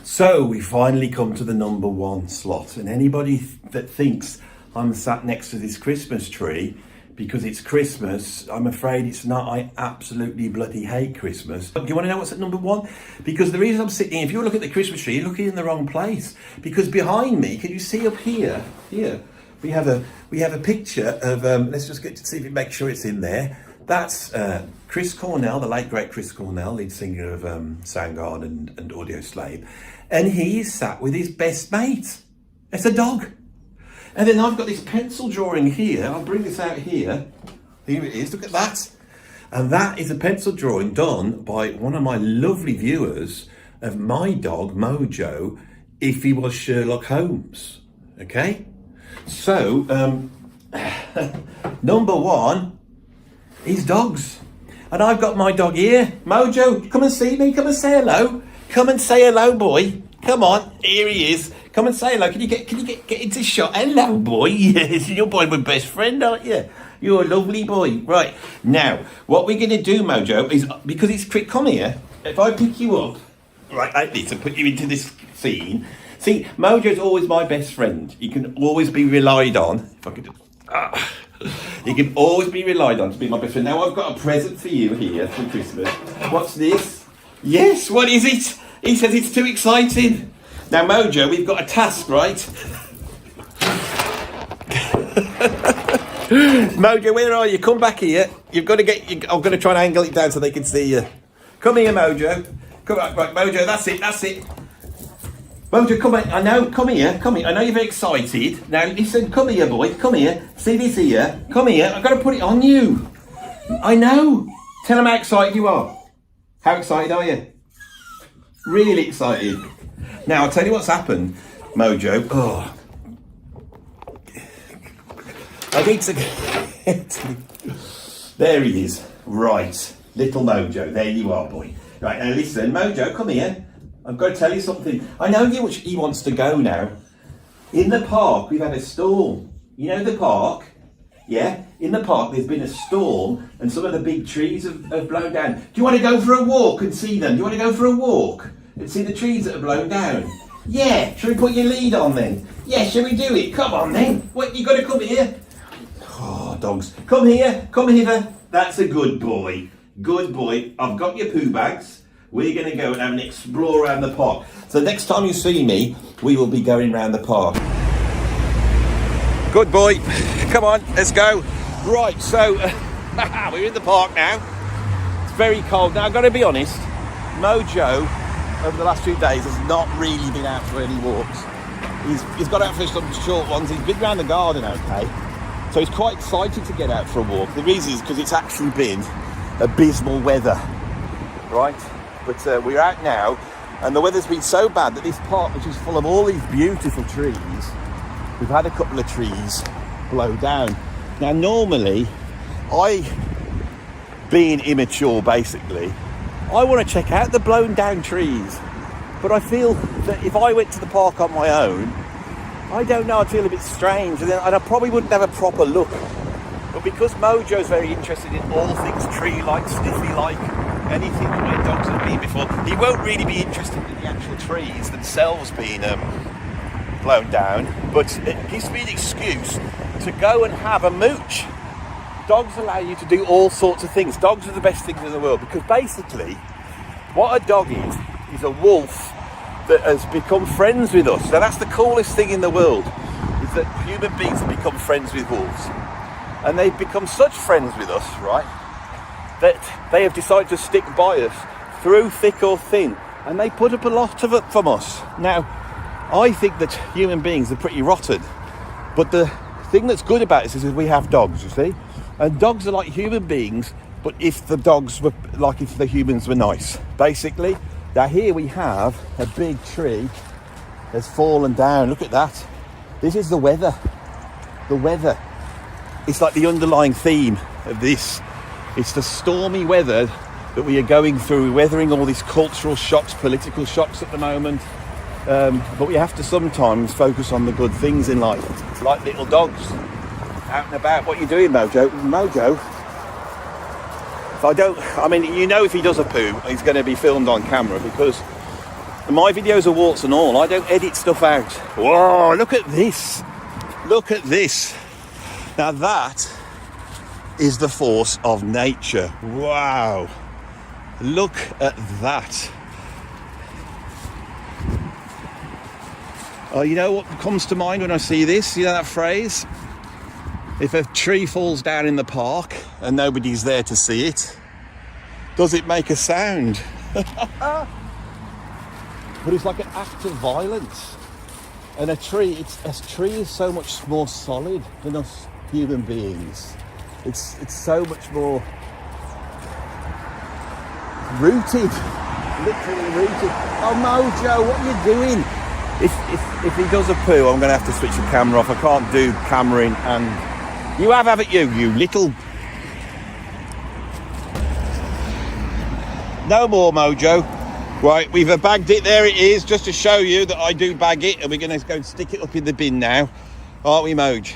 So we finally come to the number 1 slot, and anybody that thinks I'm sat next to this Christmas tree because it's Christmas, I'm afraid it's not. I absolutely bloody hate Christmas. Do you want to know what's at number 1? Because the reason I'm sitting here, if you look at the Christmas tree, you're looking in the wrong place. Because behind me, can you see up here? Here we have a picture of. Let's just get to see if we make sure it's in there. That's Chris Cornell, the late great Chris Cornell, lead singer of Soundgarden and Audio Slave, and he's sat with his best mate. It's a dog. And then I've got this pencil drawing here. I'll bring this out here. Here it is. Look at that. And that is a pencil drawing done by one of my lovely viewers of my dog, Mojo, if he was Sherlock Holmes. Okay? So, number 1 is dogs. And I've got my dog here. Mojo, come and see me. Come and say hello. Come and say hello, boy. Come on. Here he is. Come and say hello. Can you get into shot? Hello, boy. Yes, you're my best friend, aren't you? You're a lovely boy. Right. Now, what we're going to do, Mojo, is, because it's quick, come here. If I pick you up, right like this, and put you into this scene. See, Mojo's always my best friend. He can always be relied on. If I could just... He can always be relied on to be my best friend. Now I've got a present for you here for Christmas. What's this? Yes, what is it? He says it's too exciting. Now Mojo, we've got a task, right? Mojo, where are you? Come back here. You've got to I'm going to try and angle it down so they can see you. Come here, Mojo. Come on, right, Mojo, that's it. Mojo, come on. I know, come here. I know you're very excited. Now, listen, come here, boy. Come here. See this here? Come here. I've got to put it on you. I know. Tell them how excited you are. How excited are you? Really excited. Now, I'll tell you what's happened, Mojo. Oh. I need to get... There he is. Right. Little Mojo. There you are, boy. Right, now listen, Mojo, come here. I've got to tell you something. I know he wants to go now. In the park, we've had a storm. You know the park? Yeah? In the park, there's been a storm and some of the big trees have blown down. Do you want to go for a walk and see them? Do you want to go for a walk and see the trees that have blown down? Yeah. Shall we put your lead on then? Yeah, shall we do it? Come on then. What, you got to come here? Oh, dogs. Come here. Come hither. That's a good boy. Good boy. I've got your poo bags. We're going to go and have an explore around the park. So next time you see me, we will be going around the park. Good boy. Come on, let's go. Right, so we're in the park now. It's very cold. Now, I've got to be honest, Mojo, over the last few days, has not really been out for any walks. He's got out for some short ones. He's been around the garden, okay. So he's quite excited to get out for a walk. The reason is because it's actually been abysmal weather, right? But we're out now, and the weather's been so bad that this park, which is full of all these beautiful trees, we've had a couple of trees blow down. Now, normally, being immature, basically, I want to check out the blown down trees. But I feel that if I went to the park on my own, I don't know, I'd feel a bit strange, and I probably wouldn't have a proper look. But because Mojo's very interested in all things tree-like, sniffy-like, anything where dogs have been before, he won't really be interested in the actual trees themselves being blown down, but it gives me an excuse to go and have a mooch. Dogs allow you to do all sorts of things. Dogs are the best things in the world, because basically what a dog is a wolf that has become friends with us. Now that's the coolest thing in the world, is that human beings have become friends with wolves, and they've become such friends with us, right, that they have decided to stick by us through thick or thin, and they put up a lot of it from us. Now, I think that human beings are pretty rotten, but the thing that's good about this is we have dogs, you see, and dogs are like human beings, but if the dogs were like, if the humans were nice, basically. Now here we have a big tree has fallen down. Look at that. This is the weather. The weather. It's like the underlying theme of this. It's the stormy weather that we are going through. We're weathering all these cultural shocks, political shocks at the moment. But we have to sometimes focus on the good things in life, like little dogs out and about. What are you doing, Mojo? Mojo? I mean, you know, if he does a poo, he's going to be filmed on camera, because my videos are warts and all. I don't edit stuff out. Whoa, look at this. Look at this. Now that is the force of nature. Wow. Look at that. Oh, you know what comes to mind when I see this? You know that phrase? If a tree falls down in the park and nobody's there to see it, does it make a sound? But it's like an act of violence. And a tree is so much more solid than us human beings. It's so much more rooted, literally rooted. Oh, Mojo, what are you doing? If he does a poo, I'm going to have to switch the camera off. I can't do cameraing, and you have, haven't you, you little... No more, Mojo. Right, we've bagged it. There it is, just to show you that I do bag it, and we're going to go and stick it up in the bin now, aren't we, Moj?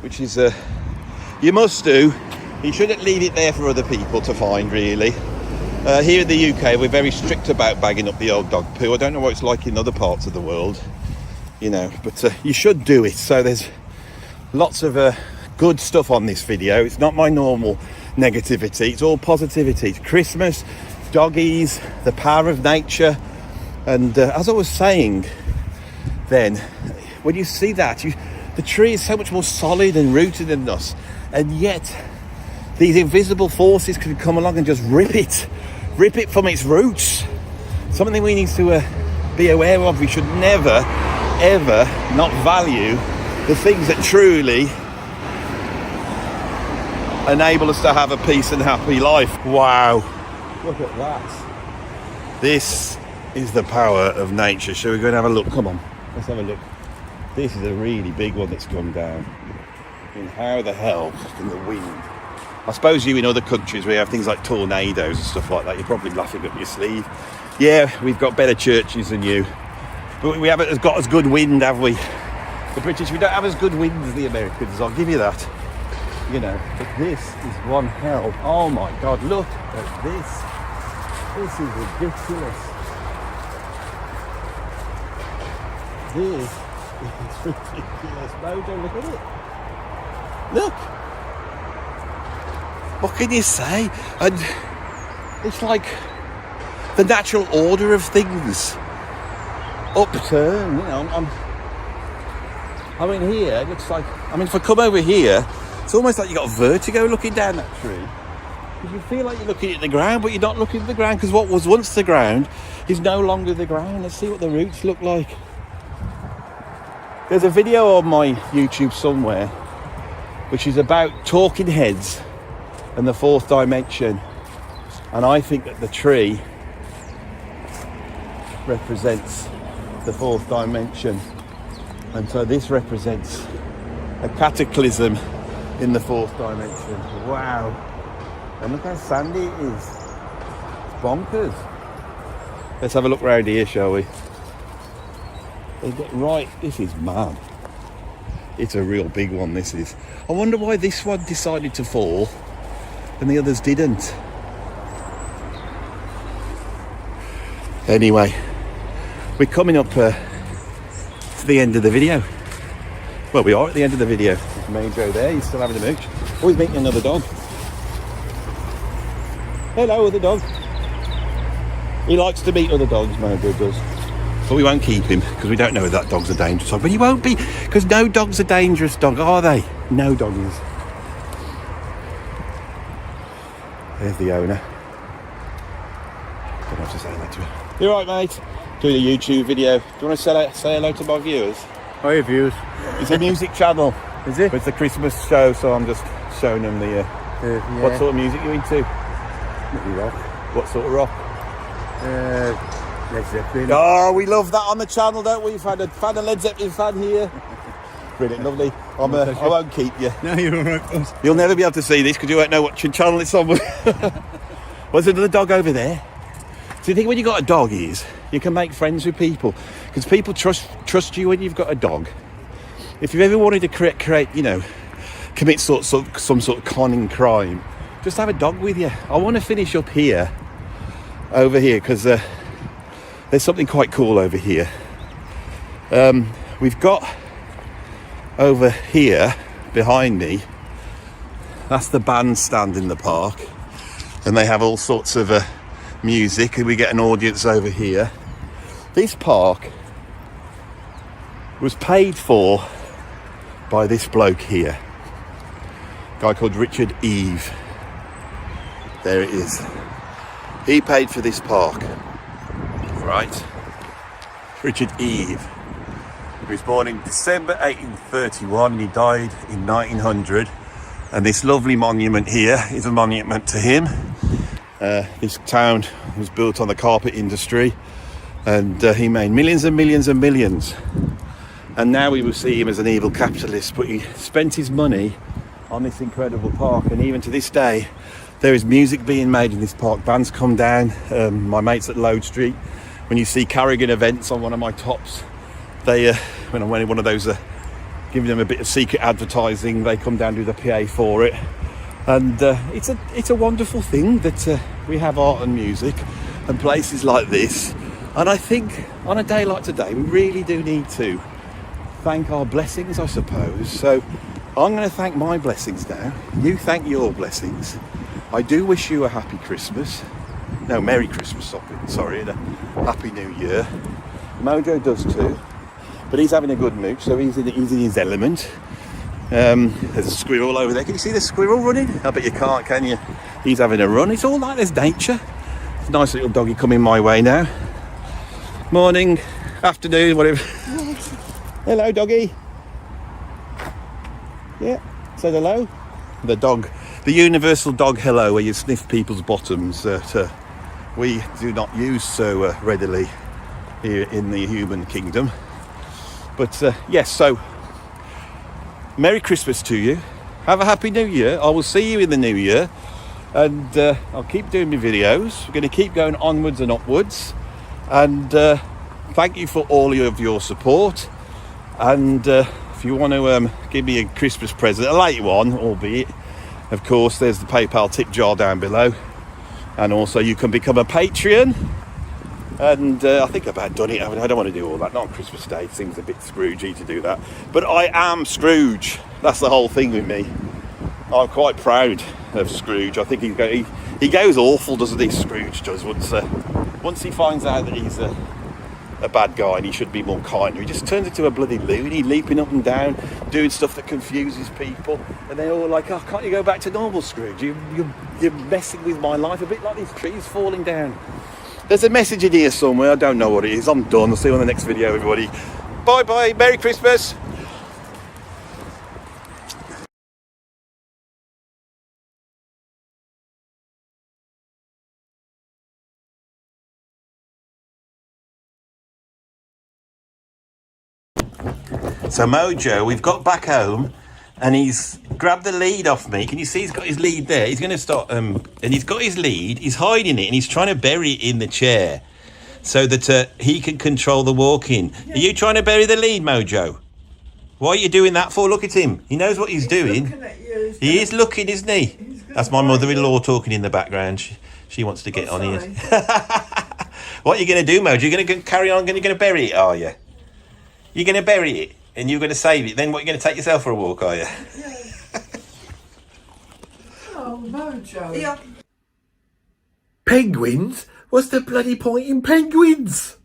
Which is you must do. You shouldn't leave it there for other people to find, really. Here in the UK, we're very strict about bagging up the old dog poo. I don't know what it's like in other parts of the world, you know, but you should do it. So there's lots of good stuff on this video. It's not my normal negativity, it's all positivity. It's Christmas, doggies, the power of nature, and as I was saying then, when you see that, the tree is so much more solid and rooted than us, and yet these invisible forces can come along and just rip it from its roots. Something we need to be aware of. We should never ever not value the things that truly enable us to have a peace and happy life. Wow, look at that. This is the power of nature. Shall we go and have a look? Come on, let's have a look. This is a really big one that's come down. And how the hell can the wind? I suppose you in other countries where you have things like tornadoes and stuff like that, you're probably laughing up your sleeve. Yeah, we've got better churches than you, but we haven't got as good wind, have we? The British, we don't have as good wind as the Americans, I'll give you that. You know, but this is one hell. Oh my God, look at this. This is ridiculous. This is ridiculous. Mojo, look at it. Look. What can you say? And it's like the natural order of things upturn, you know. I mean, here it looks like, I mean, if I come over here, it's almost like you got vertigo looking down that tree. Because you feel like you're looking at the ground, but you're not looking at the ground, because what was once the ground is no longer the ground. Let's see what the roots look like. There's a video on my YouTube somewhere which is about talking heads and the fourth dimension, and I think that the tree represents the fourth dimension, and so this represents a cataclysm in the fourth dimension. Wow. And look how sandy it is. It's bonkers. Let's have a look round here, shall we? Right, this is mad. It's a real big one, this is. I wonder why this one decided to fall and the others didn't. Anyway, we're coming up to the end of the video. Well, we are at the end of the video. There's Mojo there, he's still having a mooch. Oh, he's meeting another dog. Hello, other dog. He likes to meet other dogs, Mojo does. But we won't keep him because we don't know if that dog's a dangerous dog. But he won't be, because no dog's a dangerous dog, are they? No dog is. There's the owner. Don't have to say that to him. You alright, mate? Doing a YouTube video. Do you want to say hello to my viewers? Hi, viewers. It's a music channel. Is it? It's a Christmas show, so I'm just showing them the... yeah. What sort of music you into? Maybe rock. What sort of rock? Led Zeppelin. Oh, we love that on the channel, don't we? We've had a Led Zeppelin fan here. Brilliant, lovely. I won't keep you. No, you're alright. You'll never be able to see this because you won't know what channel it's on. Was there another dog over there? So you think when you've got a dog is you can make friends with people because people trust you when you've got a dog. If you've ever wanted to create, you know, commit some sort of conning crime, just have a dog with you. I want to finish up here, over here, because there's something quite cool over here. We've got over here behind me, that's the bandstand in the park, and they have all sorts of music, and we get an audience over here. This park was paid for by this bloke here, a guy called Richard Eve. There it is. He paid for this park, right? Richard Eve. He was born in December 1831 and he died in 1900. And this lovely monument here is a monument to him. This town was built on the carpet industry, and he made millions and millions and millions. And now we will see him as an evil capitalist, but he spent his money on this incredible park, and even to this day there is music being made in this park. Bands come down. My mates at Lode Street, when you see Carrigan events on one of my tops, they when I'm wearing one of those giving them a bit of secret advertising, they come down to the PA for it. And it's a wonderful thing that we have art and music and places like this. And I think on a day like today we really do need to thank our blessings, I suppose. So I'm going to thank my blessings now. You thank your blessings. I do wish you a happy Christmas. No, Merry Christmas, sorry, and a Happy New Year. Mojo does too, but he's having a good mooch, so he's in his element. There's a squirrel over there. Can you see the squirrel running? I bet you can't, can you? He's having a run. It's all like there's nature. It's a nice little doggy coming my way now. Morning, afternoon, whatever. Hello, doggy. Yeah, say hello. The dog, the universal dog hello, where you sniff people's bottoms to we do not use so readily here in the human kingdom. But yes, so Merry Christmas to you. Have a Happy New Year. I will see you in the new year. And I'll keep doing my videos. We're going to keep going onwards and upwards. And thank you for all of your support. And if you want to give me a Christmas present, a late one, albeit, of course, there's the PayPal tip jar down below. And also you can become a Patreon. And I think I've about done it. I don't want to do all that. Not on Christmas Day. It seems a bit Scroogey to do that. But I am Scrooge. That's the whole thing with me. I'm quite proud of Scrooge. I think he goes awful, doesn't he? Scrooge does. Once he finds out that he's a bad guy and he should be more kinder, he just turns into a bloody loony, leaping up and down, doing stuff that confuses people. And they're all like, "Oh, can't you go back to normal, Scrooge? You're messing with my life, a bit like these trees falling down." There's a message in here somewhere. I don't know what it is. I'm done. I'll see you on the next video, everybody. Bye bye. Merry Christmas. So Mojo, we've got back home and he's grabbed the lead off me. Can you see he's got his lead there? He's going to start, and he's got his lead, he's hiding it and he's trying to bury it in the chair so that he can control the walking. Are you trying to bury the lead, Mojo? What are you doing that for? Look at him. He knows what he's doing. He is looking, isn't he? That's my mother-in-law talking in the background. She wants to get on here. What are you going to do, Mojo? You're going to carry on, you're going to bury it, are you? You're going to bury it and you're going to save it. Then what, you're going to take yourself for a walk, are you? Oh, Mojo. Yeah. Penguins? What's the bloody point in penguins?